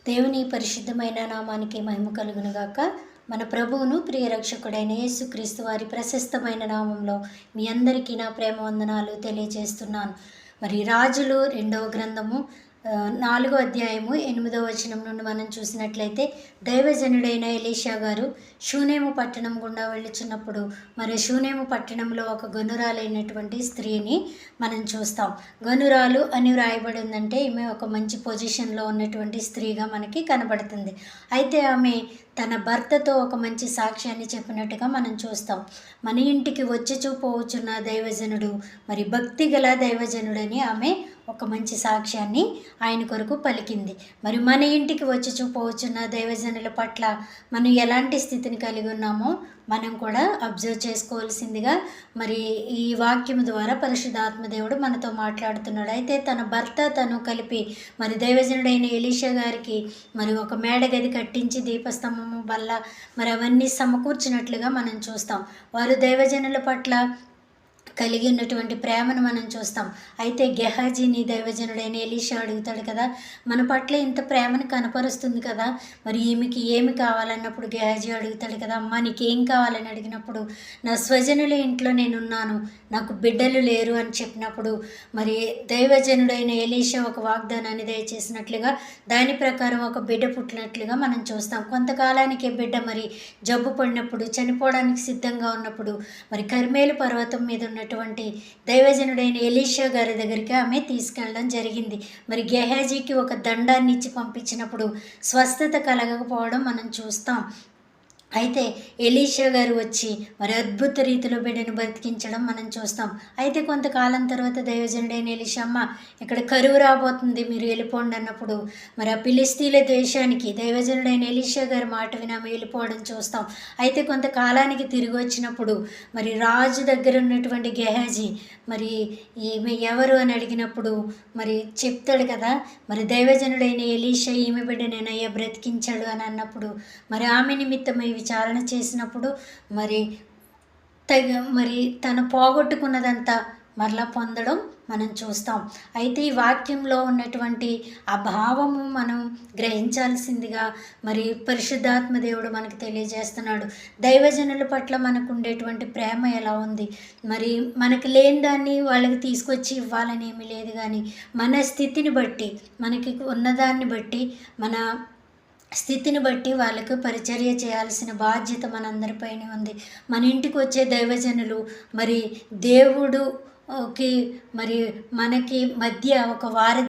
దేవుని పరిశుద్ధమైన నామానికి మహిమ కలుగునుగాక. మన ప్రభువును ప్రియరక్షకుడైన యేసుక్రీస్తు వారి ప్రశస్తమైన నామంలో మీ అందరికీ నా ప్రేమ వందనాలు తెలియజేస్తున్నాను. మరి రాజులు 2వ గ్రంథము 4వ అధ్యాయము 8వ వచనం నుండి మనం చూసినట్లయితే, దైవజనుడైన ఎలీషా గారు షూనేము పట్టణం గుండా వెళ్ళుచున్నప్పుడు మరి షూనేము పట్టణంలో ఒక గనురాలైనటువంటి స్త్రీని మనం చూస్తాం. గనురాలు అని వ్రాయబడి ఉందంటే ఈమె ఒక మంచి పొజిషన్లో ఉన్నటువంటి స్త్రీగా మనకి కనబడుతుంది. అయితే ఆమె తన భర్తతో ఒక మంచి సాక్ష్యాన్ని చెప్పినట్టుగా మనం చూస్తాం. మన ఇంటికి వచ్చి పోవచ్చున్న దైవజనుడు, మరి భక్తి గల దైవజనుడని ఆమె ఒక మంచి సాక్ష్యాన్ని ఆయన కొరకు పలికింది. మరి మన ఇంటికి వచ్చి పోవచ్చున్న దైవజనుల పట్ల మనం ఎలాంటి స్థితిని కలిగి ఉన్నామో మనం కూడా అబ్జర్వ్ చేసుకోవాల్సిందిగా మరి ఈ వాక్యం ద్వారా పరిశుద్ధాత్మ దేవుడు మనతో మాట్లాడుతున్నాడు. అయితే తన భర్త తను కలిపి మరి దైవజనుడైన ఎలీషా గారికి మరి ఒక మేడగది కట్టించి దీపస్తంభము వల్ల మరి అవన్నీ సమకూర్చినట్లుగా మనం చూస్తాం. వారు దైవజనుల పట్ల కలిగి ఉన్నటువంటి ప్రేమను మనం చూస్తాం. అయితే గెహాజీని దైవజనుడైన ఎలీషా అడుగుతాడు కదా, మన పట్ల ఇంత ప్రేమను కనపరుస్తుంది కదా, మరి ఈమెకి ఏమి కావాలన్నప్పుడు గెహాజీ అడుగుతాడు కదా, అమ్మ నీకేం కావాలని అడిగినప్పుడు, నా స్వజనుల ఇంట్లో నేనున్నాను, నాకు బిడ్డలు లేరు అని చెప్పినప్పుడు మరి దైవజనుడైన ఎలీషా ఒక వాగ్దానాన్ని దయచేసినట్లుగా దాని ప్రకారం ఒక బిడ్డ పుట్టినట్లుగా మనం చూస్తాం. కొంతకాలానికి బిడ్డ మరి జబ్బు పడినప్పుడు, చనిపోవడానికి సిద్ధంగా ఉన్నప్పుడు మరి కర్మేలు పర్వతం మీద ఉన్నటువంటి దైవజనుడైన ఎలీషా గారి దగ్గరికి ఆమె తీసుకెళ్ళడం జరిగింది. మరి గెహాజీకి ఒక దండాన్ని ఇచ్చి పంపించినప్పుడు స్వస్థత కలగకపోవడం మనం చూస్తాం. అయితే ఎలీషా గారు వచ్చి మరి అద్భుత రీతిలో బిడ్డను బ్రతికించడం మనం చూస్తాం. అయితే కొంతకాలం తర్వాత దైవజనుడైన ఎలీషా, అమ్మ ఇక్కడ కరువు రాబోతుంది, మీరు వెళ్ళిపోండి అన్నప్పుడు మరి ఆ ఫిలిస్తీన్ల దేశానికి దైవజనుడైన ఎలీషా గారి మాట విని ఆమె వెళ్ళిపోవడం చూస్తాం. అయితే కొంతకాలానికి తిరిగి వచ్చినప్పుడు మరి రాజు దగ్గర ఉన్నటువంటి గెహాజీ మరి ఈమె ఎవరు అని అడిగినప్పుడు మరి చెప్తాడు కదా, మరి దైవజనుడైన ఎలీషా ఈమె బిడ్డనేనయ్యా బ్రతికించాడు అని అన్నప్పుడు మరి ఆమె నిమిత్తమై విచారణ చేసినప్పుడు మరి తను పోగొట్టుకున్నదంతా మరలా పొందడం మనం చూస్తాం. అయితే ఈ వాక్యంలో ఉన్నటువంటి ఆ భావము మనం గ్రహించాల్సిందిగా మరి పరిశుద్ధాత్మ దేవుడు మనకు తెలియజేస్తున్నాడు. దైవజనుల పట్ల మనకు ఉండేటువంటి ప్రేమ ఎలా ఉంది, మరి మనకు లేని దాన్ని వాళ్ళకి తీసుకొచ్చి ఇవ్వాలని ఏమీ లేదు, కానీ మన స్థితిని బట్టి, మనకి ఉన్నదాన్ని బట్టి, మన స్థితిని బట్టి వాళ్ళకు పరిచర్య చేయాల్సిన బాధ్యత మనందరిపైన ఉంది. మన ఇంటికి వచ్చే దైవజనులు మరి దేవుడుకి మరి మనకి మధ్య ఒక వారధి